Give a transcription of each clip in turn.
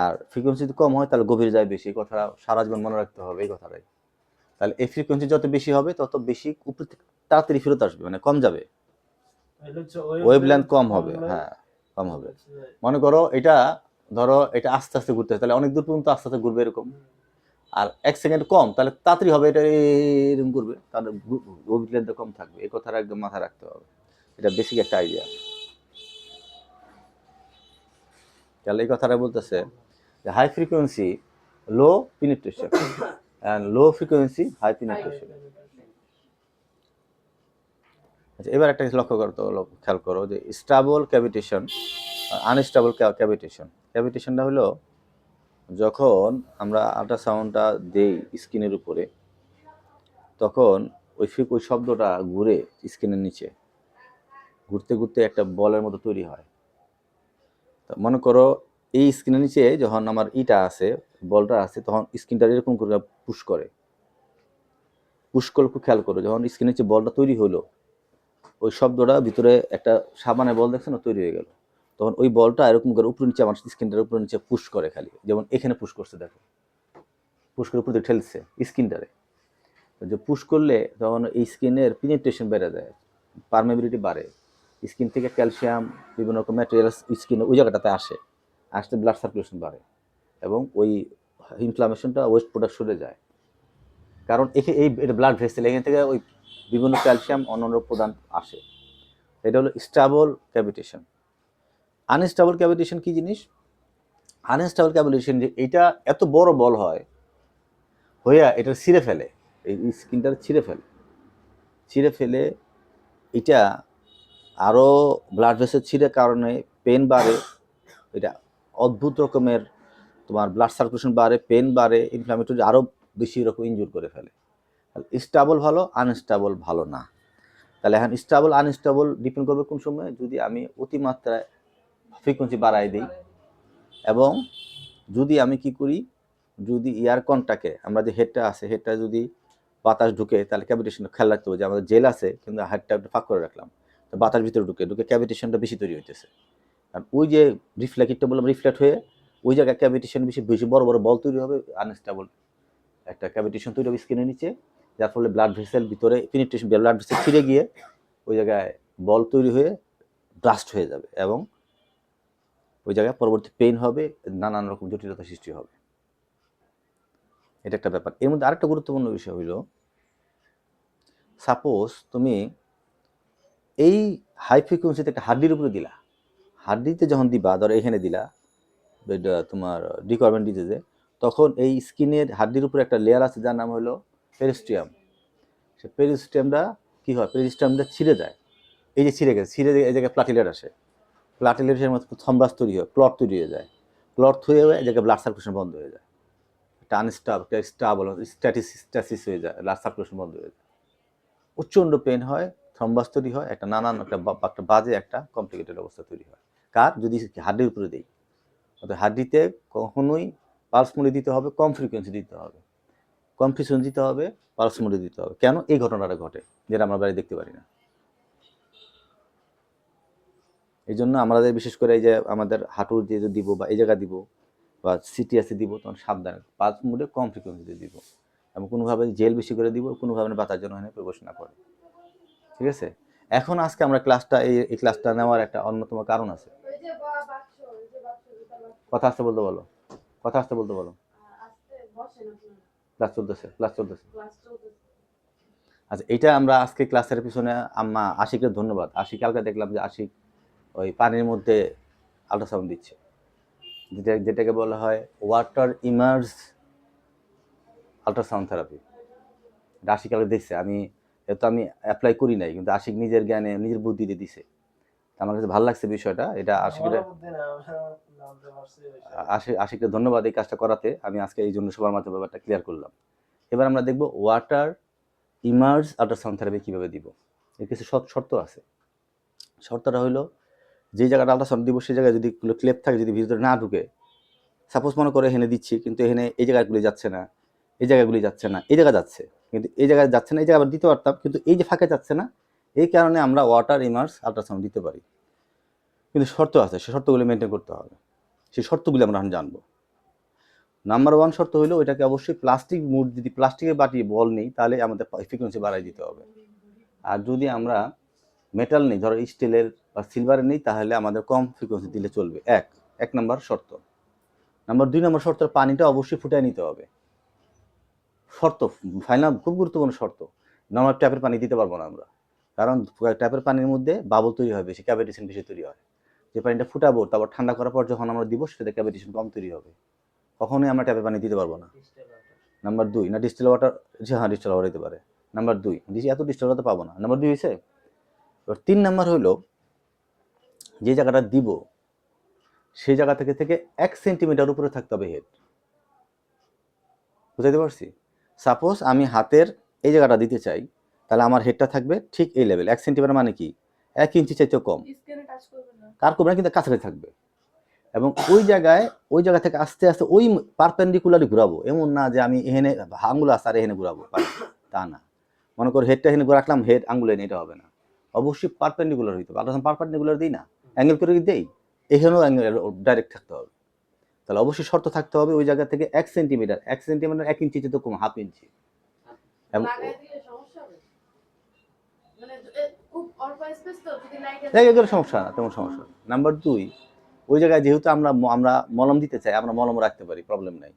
আর frequency যদি কম হয় তাহলে গভীর যায় বেশি। এই কথাটা সারা জীবন মনে রাখতে হবে, এই কথাটাই। তাহলে এই ফ্রিকোয়েন্সি যত বেশি হবে তত বেশি উপর থেকে তাড়াতাড়ি ফেরত আসবে, মানে কম যাবে, ওয়েভলেন্থ কম হবে। হ্যাঁ, কম হবে। মনে করো এটা, ধরো এটা আস্তে আস্তে ঘুরতে, তাহলে অনেক দূর পর্যন্ত আস্তে আস্তে ঘুরবে এরকম। আর 1 সেকেন্ড কম, তাহলে তাড়াতাড়ি হবে, এটা এরকম ঘুরবে, তাহলে ওয়েভলেন্থ কম থাকবে। এই কথাটা একদম মাথায় রাখতে হবে, এটা বেসিক একটা আইডিয়া। তাহলে এই কথাটা বলতেছে যে high frequency low penetration and low frequency high penetration. আচ্ছা, এবার একটা লক্ষ্য করতে হলো, খেয়াল করো যে স্টেবল ক্যাভিটেশন, আনস্টেবল ক্যাভিটেশন। ক্যাভিটেশনটা হলো যখন আমরা আল্ট্রাসাউন্ডটা দেই স্কিনের উপরে, তখন ওই শব্দটা ঘুরে স্কিনের নিচে, ঘুরতে ঘুরতে একটা বলের মতো তৈরি হয়। তো মনে করো এই স্কিনের নিচে যখন আমার ইটা আছে, বলটা আছে, তখন স্কিনটা এরকম করে পুশ করে, পুশ করলে খুব খেয়াল করো, যখন স্কিনের নিচে বলটা তৈরি হলো, ওই শব্দটা ভিতরে একটা সাবানের বল দেখছে না, তৈরি হয়ে গেল, তখন ওই বলটা এরকম করে উপরে নিচে আমার স্কিনটার উপরে নিচে পুশ করে, খালি যেমন এখানে পুশ করছে, দেখো পুশ করে উপরে ঠেলছে স্কিনটারে। যে পুশ করলে তখন এই স্কিনের পেনিট্রেশন বেড়ে যায়, পারমেবিলিটি বাড়ে, স্কিন থেকে ক্যালসিয়াম বিভিন্ন রকম ম্যাটেরিয়ালস স্কিন ওই জায়গাটাতে আসতে ব্লাড সার্কুলেশন বাড়ে, এবং ওই ইনফ্লামেশনটা ওয়েস্ট প্রোডাক্ট সরে যায়। কারণ এটা ব্লাড ভেসেল, এখান থেকে ওই বিভিন্ন ক্যালসিয়াম অন্যান্য প্রদান আসে। এটা হলো স্টেবল ক্যাভিটেশন। আনস্টেবল ক্যাভিটেশন কি জিনিস? আনস্টেবল ক্যাভিটেশন যে এটা এত বড় বল হয়, হইয়া এটা ছিঁড়ে ফেলে, এই স্কিনটা ছিঁড়ে ফেলে এটা আরও ব্লাড ভেসেল ছিঁড়ে কারণে পেন বাড়ে, এটা অদ্ভুত রকমের তোমার ব্লাড সার্কুলেশন বাড়ে, পেন বাড়ে, ইনফ্লামেটরি আরও বেশি রকম ইনজুর করে ফেলে। স্টেবল ভালো, আনস্টেবল ভালো না। তাহলে এখন স্টেবল আনস্টেবল ডিপেন্ড করবে কোন সময়, যদি আমি অতিমাত্রায় ফ্রিকোয়েন্সি বাড়াই দিই, এবং যদি আমি কি করি, যদি এয়ার কনটাকে আমরা যে হেডটা আছে, হেডটা যদি বাতাস ঢুকে, তাহলে ক্যাভিটেশনটা খেয়াল রাখতে হবে যে আমাদের জেল আছে কিন্তু হেডটা একটু ফাঁক করে রাখলাম, তো বাতাস ভিতরে ঢুকে ক্যাভিটেশনটা বেশি তৈরি হইতেছে। কারণ ওই যে রিফ্লেক্টটা বললাম, রিফ্লেক্ট হয়ে ওই জায়গায় ক্যাভিটেশন বেশি বেশি বড় বড় বল তৈরি হবে, আনস্টেবল একটা ক্যাভিটেশন তৈরি হবে স্কিনের নিচে, যার ফলে ব্লাড ভেসেল ভিতরে পেনিট্রেশন, ব্লাড ভেসেল ছিঁড়ে গিয়ে ওই জায়গায় বল তৈরি হয়ে ব্লাস্ট হয়ে যাবে, এবং ওই জায়গায় পরবর্তী পেইন হবে, নানান রকম জটিলতা সৃষ্টি হবে। এটা একটা ব্যাপার। এর মধ্যে আরেকটা গুরুত্বপূর্ণ বিষয় হইল, সাপোজ তুমি এই হাই ফ্রিকোয়েন্সিতে একটা হাড্ডির উপরে দিলা, হাড্ডিতে যখন দিবা, ধরো এখানে দিলা তোমার ডিকর্বেন্ট ডিজিজে, তখন এই স্কিনের হাড্ডির উপরে একটা লেয়ার আছে যার নাম হলো পেরিস্টিয়াম। সে পেরিস্টিয়ামটা কী হয়, পেরিস্টিয়ামটা ছিঁড়ে যায়, এই যে ছিঁড়ে গেছে, ছিঁড়ে এই জায়গায় প্লাটিলেট আসে, প্লাটিলেটের মতো থম্বাস তৈরি হয়, ক্লট তৈরি হয়ে যায়, ক্লট হয়ে এই জায়গায় ব্লাড সার্কুলেশন বন্ধ হয়ে যায়, একটা স্টাবল স্ট্যাসিস হয়ে যায়, ব্লাড সার্কুলেশন বন্ধ হয়ে যায়, প্রচণ্ড পেন হয়, থ্রম্বাস তৈরি হয়, একটা নানান একটা বাজে একটা কমপ্লিকেটেড অবস্থা তৈরি হয়। কার? যদি হাড্ডির উপরে দিই। অর্থাৎ হাড্ডিতে কখনোই পালস মোডে দিতে হবে, কম ফ্রিকোয়েন্সি দিতে হবে, কম ফ্রিকোয়েন্সি দিতে হবে, পালস মোডে দিতে হবে। কেন? এই ঘটনাটা ঘটে যেটা আমরা বাড়ি দেখতে পারি না। এই জন্য আমাদের বিশেষ করে এই যে আমাদের হাঁটুর যে দিব বা এই জায়গা দিব বা সিটিএসে দিব, তখন সাবধানে পালস মোডে কম ফ্রিকোয়েন্সিতে দিব, এবং কোনোভাবে জেল বেশি করে দিব, কোনোভাবে বাতাস যেন এখানে প্রবেশ না করে। ঠিক আছে? এখন আজকে আমরা ক্লাসটা এই ক্লাসটা নেওয়ার একটা অন্যতম কারণ আছে। কথা আসতে বলতে বলো, কথা আসতে বলতে বলো। ক্লাস চলতেছে। আচ্ছা, এটা আমরা আজকে ক্লাসের পিছনে আম্মা আশিকের ধন্যবাদ। আশিক কালকে দেখলাম যে আশিক ওই পানির মধ্যে আল্ট্রাসাউন্ড দিচ্ছে, যেটাকে বলা হয় water immerse ultrasound therapy. Ashiq কালকে দেখছে, আমি অ্যাপ্লাই করি নাই, কিন্তু আশিক নিজের জ্ঞানে নিজের বুদ্ধিতে দিছে। আমার কাছে ভালো লাগছে বিষয়টা। এটা আশিককে ধন্যবাদ এই কাজটা করাতে। আমি আজকে এই জন্য সবার মাধ্যমে ব্যাপারটা ক্লিয়ার করলাম। এবার আমরা দেখব ওয়াটার ইমার্জ আল্ট্রাসাউন্ড থেরাপি কীভাবে দিব। এর কিছু শর্ত আছে। শর্তটা হলো, যে জায়গাটা আল্ট্রাসাউন্ড দিব সেই জায়গায় যদি ক্লেপ থাকে, যদি ভিতরে না ঢুকে, সাপোজ মনে করে এখানে দিচ্ছি কিন্তু এখানে এই জায়গাগুলি যাচ্ছে না, এই জায়গাগুলি যাচ্ছে না, এই জায়গা যাচ্ছে কিন্তু এই জায়গায় যাচ্ছে না, এই জায়গা আবার দিতে পারতাম কিন্তু এই যে ফাঁকে যাচ্ছে না, এই কারণে আমরা ওয়াটার ইমার্জ আল্ট্রাসাউন্ড দিতে পারি। কিন্তু শর্ত আছে, সেই শর্তগুলো মেনটেন করতে হবে। সেই শর্তগুলো আমরা এখন জানবো। নাম্বার ওয়ান শর্ত হলো ওইটাকে অবশ্যই প্লাস্টিক মুড, যদি প্লাস্টিকের বাটি বল নেই তাহলে আমাদের ফ্রিকোয়েন্সি বাড়াই দিতে হবে। আর যদি আমরা মেটাল নেই, ধরো স্টিলের বা সিলভারের নেই, তাহলে আমাদের কম ফ্রিকোয়েন্সি দিলে চলবে। এক নম্বর শর্ত। নাম্বার 2 নম্বর শর্ত, পানিটা অবশ্যই ফুটায় নিতে হবে। শর্ত ফাইনাল, খুব গুরুত্বপূর্ণ শর্ত। নর্মাল ট্যাপের পানি দিতে পারবো না আমরা, কারণ ট্যাপের পানির মধ্যে বাবল তৈরি হয় বেশি, ক্যাভিটেশন বেশি তৈরি হয়। যে পানিটা ফুটাবো তারপর ঠান্ডা করার পর যখন আমরা দিব সেটাতে ক্যাভিটেশন কম তৈরি হবে, কখনোই আমরা ট্যাপের পানি দিতে পারবো না। নাম্বার 2 না ডিস্টিল ওয়াটার, হ্যাঁ ডিস্টিল ওয়াটার দিতে পারে। নাম্বার 2, এত ডিস্টিল ওয়াটার পাবো না। নাম্বার 2 হয়েছে। এবার 3 নাম্বার হলো যে জায়গাটা দিব সেই জায়গা থেকে 1 সেন্টিমিটার উপরে থাকতে হবে হেড। বুঝাইতে পারছি? সাপোজ আমি হাতের এই জায়গাটা দিতে চাই, তাহলে আমার হেডটা থাকবে ঠিক এই লেভেল। 1 সেন্টিমিটার মানে কি 1 ইঞ্চি চাইতেও কম। কার করবে না, কিন্তু কাছাকাছি থাকবে। এবং ওই জায়গা থেকে আস্তে আস্তে ওই পারপেন্ডিকুলারই ঘুরাবো। এমন না যে আমি এখানে আঙুল আছে আর এখানে ঘুরাবো, তা না। মনে করো হেডটা এখানে রাখলাম, হেড আঙুলে এটা হবে না, অবশ্যই পারপেন্ডিকুলার হইতে হবে। আমরা পারপেন্ডিকুলার দিই না, অ্যাঙ্গেল করে দিই, এখানেও অ্যাঙ্গেল ডাইরেক্ট থাকতে হবে। তাহলে অবশ্যই শর্ত থাকতে হবে ওই জায়গা থেকে 1 সেন্টিমিটার, 1 ইঞ্চি তো কম, হাফ ইঞ্চি। এবং সমস্যা না, তেমন সমস্যা না। নাম্বার 2, ওই জায়গায় যেহেতু আমরা মলম দিতে চাই, আমরা মলম রাখতে পারি, প্রবলেম নাই।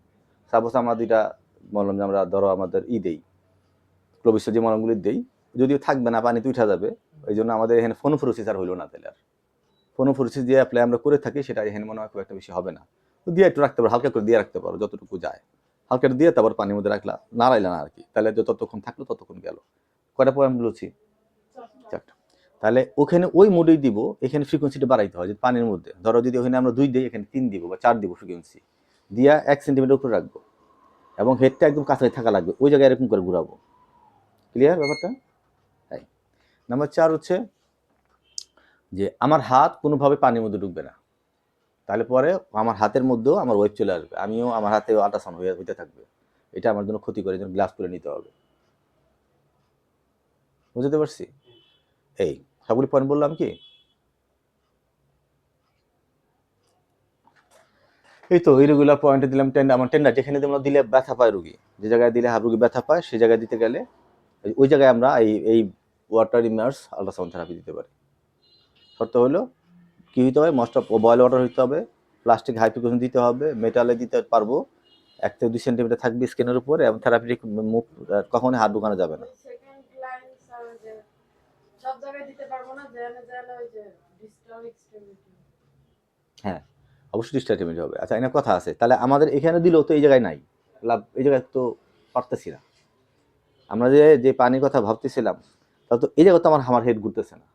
সাপোজ আমরা 2টা মলম, আমরা ধরো আমাদের দেই, ক্লোবিসের যে মলমগুলি দেই, যদিও থাকবে না, পানিতে উঠা যাবে, ওই জন্য আমাদের এখানে ফোনোফোরোসিস আর হইলো না। তাহলে আর ফোনোফোরোসিস দিয়ে অ্যাপ্লাই আমরা করে থাকি, সেটা এখানে মনে হয় খুব একটা বেশি হবে না। তো দিয়ে একটু রাখতে পারো, হালকা করে দিয়ে রাখতে পারো যতটুকু যায়, হালকা দিয়ে তারপর পানির মধ্যে রাখলা, নাড়াইলা না আর কি। তাহলে যতক্ষণ থাকলো ততক্ষণ গেল। কয়টা পয়েন্ট বলছি? 4টা। তাহলে ওখানে ওই মোডেই দিব, এখানে ফ্রিকোয়েন্সিটা বাড়াইতে হয়। যদি পানির মধ্যে ধরো যদি ওখানে আমরা 2 দিই, এখানে 3 দিব বা 4 দিব, ফ্রিকোয়েন্সি দিয়া 1 সেন্টিমিটার উপরে রাখবো এবং হেডটা একদম কাছাকাছি থাকা লাগবে, ওই জায়গায় এরকম করে ঘুরাবো। ক্লিয়ার ব্যাপারটা? তাই। নাম্বার 4 হচ্ছে যে আমার হাত কোনোভাবে পানির মধ্যে ঢুকবে না, তাহলে পরে আমার হাতের মধ্যেও আমার ওয়েভ চলে আসবে, আমিও আমার হাতে আল্ট্রাসাউন্ড হইতে থাকবে। এটা আমার জন্য ক্ষতি করে, গ্লাস করে নিতে হবে। বুঝতে পারছি? এই সবগুলি পয়েন্ট বললাম কি? এই তো ইরেগুলার পয়েন্টে দিলাম আমার টেন্ডার, যেখানে তোমরা দিলে ব্যথা পায় রুগী, যে জায়গায় দিলে রুগী ব্যথা পায় সেই জায়গায় দিতে গেলে ওই জায়গায় আমরা এই ওয়াটার ইমার্স আল্ট্রাসাউন্ড থেরাপি দিতে পারি। শর্ত হলো কি হইতে হবে, মোস্ট অফ বয়েল ওয়াটার হইতে হবে, প্লাস্টিক হাই ফ্রিকোয়েন্সি দিতে হবে, মেটালে দিতে পারবো, 1 থেকে 2 সেন্টিমিটার থাকবে স্কিনের উপরে, এবং থেরাপিটিক মুভ কখনোই হাত ঢুকানো যাবে না। হ্যাঁ অবশ্যই ডিস্টার্টেমেন্ট হবে। আচ্ছা এখানে কথা আছে, তাহলে আমাদের এখানে দিলেও তো এই জায়গায় নাই লাভ, এই জায়গায় তো পারতেছি না। আমরা যে পানির কথা ভাবতেছিলাম, তা তো এই জায়গায় তো আমার হেড ঘুরতেছে না,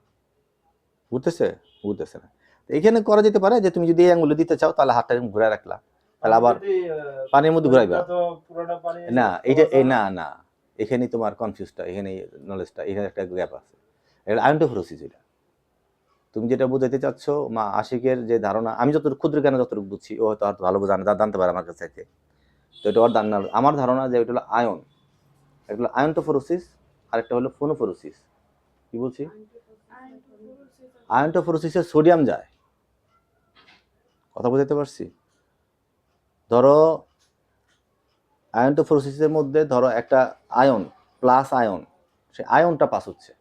ঘুরতেছে না। এখানে করা যেতে পারে যে তুমি যদি এই আঙুলে দিতে চাও, তাহলে হাতটা এরকম ঘুরে রাখলা, তাহলে আবার পানির মধ্যে ঘুরাইবা না। এইটা না, এখানে তোমার কনফিউজটা, এখানে নলেজটা, এখানে একটা গ্যাপ আছে। এটা আয়ন্টোফোরোসিস। এটা তুমি যেটা বোঝাইতে চাচ্ছ মা আশিকের যে ধারণা, আমি যতটুকু ক্ষুদ্র জ্ঞানে যতটুকু বুঝছি, ও হয়তো ভালো জানতে পারে আমার কাছে থেকে। তো এটা ওর আমার ধারণা যে ওইটা হলো আয়ন, একটা হলো আয়ন্টোফোরোসিস আর একটা হলো ফোনোফোরোসিস। কি বলছি? আয়ন্টোফোরোসিসে সোডিয়াম যায়, কথা বুঝাইতে পারছি? ধরো আয়ন্টোফোরোসিসের মধ্যে ধরো একটা আয়ন, প্লাস আয়ন, সে আয়নটা পাস হচ্ছে,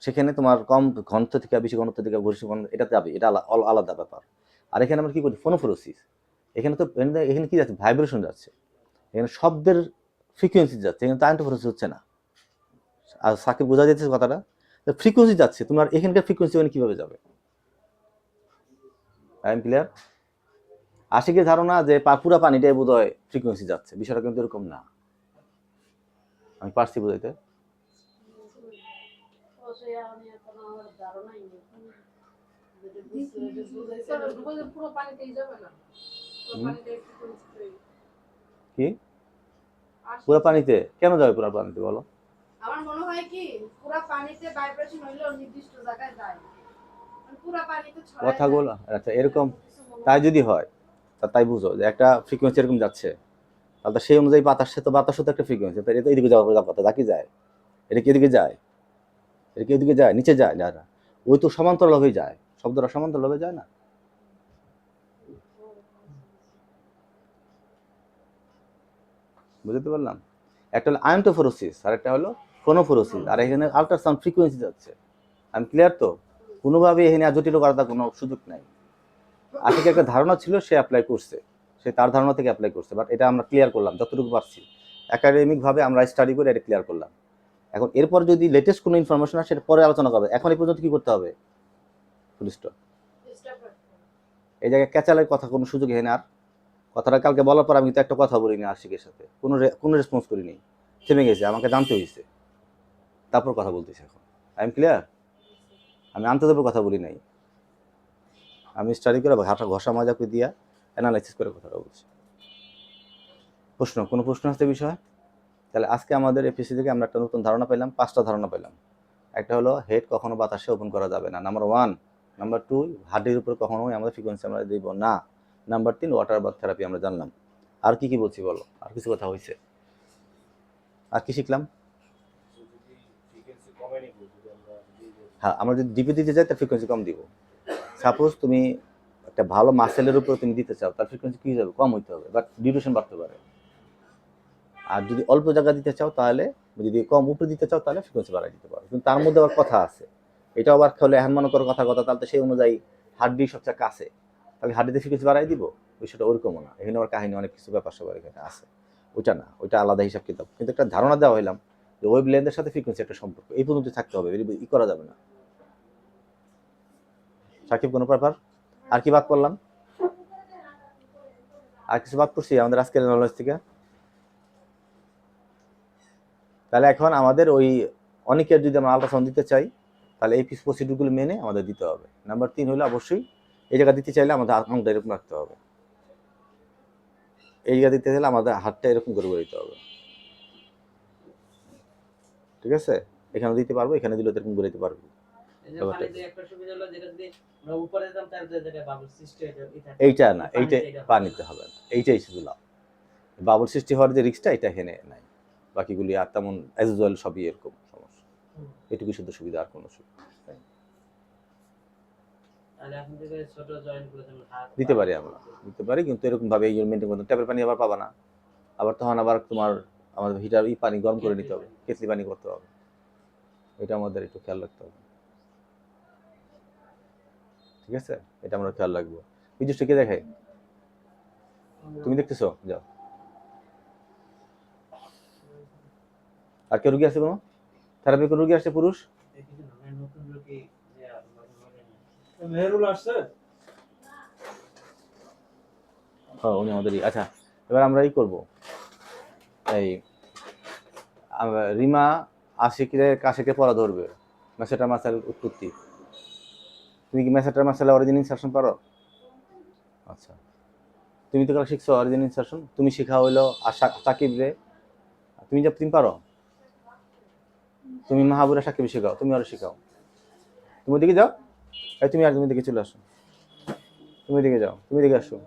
সেখানে তোমার কম ঘনত্ব থেকে বেশি ঘনত্ব থেকে বেশি ঘনত্ব এটা যাবে, এটা আলাদা ব্যাপার। আর এখানে আমরা কি করি, ফোনোফোরোসিস, এখানে তো এখানে কি যাচ্ছে, ভাইব্রেশন যাচ্ছে, এখানে শব্দের ফ্রিকোয়েন্সি যাচ্ছে, এখানে তো আয়ন্টোফোরোসিস হচ্ছে না। আর সাকিব বোঝা যাচ্ছে কথাটা, ফ্রিকোয়েন্সি যাচ্ছে, তোমার এখানকার ফ্রিকোয়েন্সি ওখানে কিভাবে যাবে? I am clear? আশিকের ধারণা যে পুরা পানিটাই বোধ হয় ফ্রিকোয়েন্সি যাচ্ছে, বিষয়টা কিন্তু এরকম না। আমি পারছি বোঝাইতে? কি পুরা পানিতে কেন যাবে? পুরা পানিতে বলো। আমার মনে হয় কি পুরা পানিতে ভাইব্রেশন হইলো নির্দিষ্ট জায়গায় যায়, পুরা পানিতে ছড়ায় কথাগুলো আচ্ছা এরকম। তাই যদি হয় তাই বুঝো যে একটা ফ্রিকোয়েন্সি এরকম যাচ্ছে, তাহলে সেই অনুযায়ী বাতাসও তো একটা ফ্রিকোয়েন্সি, এটা এদিকে যাওয়ার কথা, তা কি যায়? এটা কি এদিকে যায়? এটা কি এদিকে যায়? নিচে যায় না, ওই তো সমান্তরাল হয়ে যায়, শব্দটা সমান্তরাল হয়ে যায় না। বুঝতে পারলাম? একটা হলো আয়ন্টোফোরোসিস আর একটা হলো ফোনোফোরোসিস, আর এখানে আল্ট্রাসাউন্ড ফ্রিকোয়েন্সি যাচ্ছে। আমি ক্লিয়ার তো? কোনোভাবে এখানে আর জটিল করার কোনো সুযোগ নাই। আশিকে একটা ধারণা ছিল, সে অ্যাপ্লাই করছে, সে তার ধারণা থেকে অ্যাপ্লাই করছে, বাট এটা আমরা ক্লিয়ার করলাম যতটুকু পারছি, একাডেমিকভাবে আমরা স্টাডি করে এটা ক্লিয়ার করলাম। এখন এরপর যদি লেটেস্ট কোনো ইনফরমেশন আসে সেটা পরে আলোচনা করবে, এখন এই পর্যন্ত কি করতে হবে? Full stop. এই জায়গায় ক্যাচালের কথা কোনো সুযোগ এখানে আর, কথাটা কালকে বলার পর আমি কিন্তু একটা কথা বলিনি আশিকের সাথে, কোনো রেসপন্স করিনি, থেমে গেছে, আমাকে জানতে হয়েছে, তারপর কথা বলতেছি এখন। I am clear? আমি আন্তর্জাতিক কথা বলি নাই, আমি স্টাডি করে ঘাটা ঘষা মাজা করে দিয়া অ্যানালাইসিস করে কথাটা বলছি। কোনো প্রশ্ন আসছে বিষয়? তাহলে আজকে আমাদের এপিসি থেকে আমরা একটা নতুন ধারণা পেলাম, 5টা ধারণা পেলাম। একটা হলো হেড কখনো বাতাসে ওপেন করা যাবে না, নাম্বার 1। নাম্বার 2, হার্টের উপরে কখনোই আমাদের ফ্রিকোয়েন্সি আমরা দিব না। নাম্বার 3, ওয়াটার বাথ থেরাপি আমরা জানলাম। আর কি বলছি বলো? আর কিছু কথা হয়েছে? আর কি শিখলাম? হ্যাঁ, আমরা যদি ডিপে দিতে যাই তার ফ্রিকোয়েন্সি কম দিব। সাপোজ তুমি একটা ভালো মাসেলের উপরে তুমি দিতে চাও, তার ফ্রিকোয়েন্সি কী যাবে? কম হইতে হবে, বাট ডিউরেশন বাড়তে পারে। আর যদি অল্প জায়গা দিতে চাও, তাহলে যদি কম উপরে দিতে চাও, তাহলে ফ্রিকোয়েন্সি বাড়াই দিতে পারো। কিন্তু তার মধ্যে আবার কথা আছে, এটা আবার হলে এখন মনে করো কথা, তাহলে তো সেই অনুযায়ী হাড্ডি সবচেয়ে কাছে, তাহলে হাড্ডিতে ফ্রিকোয়েন্সি বাড়াই দিব, বিষয়টা ওরকমও না। এখানে আবার কাহিনী অনেক কিছু ব্যাপার সবার এখানে আছে, ওইটা না, ওইটা আলাদা হিসাব কিতাব। কিন্তু একটা ধারণা দেওয়া হইলাম যে ওয়েব লেন্থের সাথে ফ্রিকোয়েন্সি একটা সম্পর্ক, এই পর্যন্ত থাকতে হবে, ই করা যাবে না। সাকিব, কোনো ব্যাপার? আর কি বাদ করলাম? আর কিছু বাদ করছি আমাদের আজকের নলেজ থেকে? তাহলে এখন আমাদের ওই অনেকের যদি আমরা আল্ট্রাসাউন্ড দিতে চাই, তাহলে এই প্রসিডিউরগুলো মেনে আমাদের দিতে হবে। নাম্বার 3 হলো অবশ্যই এই জায়গা দিতে চাইলে আমাদের আঙুলটা এরকম রাখতে হবে, এই জায়গা দিতে চাইলে আমাদের হাতটা এরকম করে দিতে হবে, ঠিক আছে? এখানে দিতে পারবো, এখানে দিলে এরকম করে দিতে পারবো। এইটা না, এইটা পানিতে হবে না, এইটাই শুধু লাভ। বাবুল সৃষ্টি হওয়ার যে রিস্কটা, এটা এখানে নাই। বাকিগুলি আর তেমন অ্যাজ ইউজুয়াল সবই এরকম সমস্যা, এটুকু শুধু সুবিধা, আর কোনো সুবিধা দিতে পারি আমরা, দিতে পারি, কিন্তু এরকম ভাবে এই মেনটেন করতে, ট্যাপের পানি আবার পাবা না, আবার তখন আবার তোমার আমাদের হিটার পানি গরম করে নিতে হবে, কেতলি পানি করতে হবে, এটা আমাদের একটু খেয়াল রাখতে হবে, ঠিক আছে? এটা আমরা খেয়াল রাখবো। বিদ্যুৎটা কে দেখে? তুমি দেখতেছো? যাও। আর কেউ রুগী আছে? কোনো থেরাপি কোনো রুগী আসছে পুরুষ? মেহরুল আসছে? হ্যাঁ, উনি আমাদেরই। আচ্ছা, এবার আমরা এই করবো, এই রিমা আশিকের কাশিকে পড়া ধরবে, মেসেটার মাসাল উৎপত্তি। তুমি কি মেসেটার মাসাল অরিজিন ইনসারশন পারো? আচ্ছা, তুমি তো শিখছো অরিজিন ইনসারশন, তুমি শিখা হইলো আর সাকিব রে, তুমি পারো, তুমি মাহাবুরা সাকিব শেখাও, তুমি আরো শেখাও, তুমি ওদিকে যাও, তুমি দিকে চলে আসো, তুমি দিকে যাও, তুমি দিকে আসো।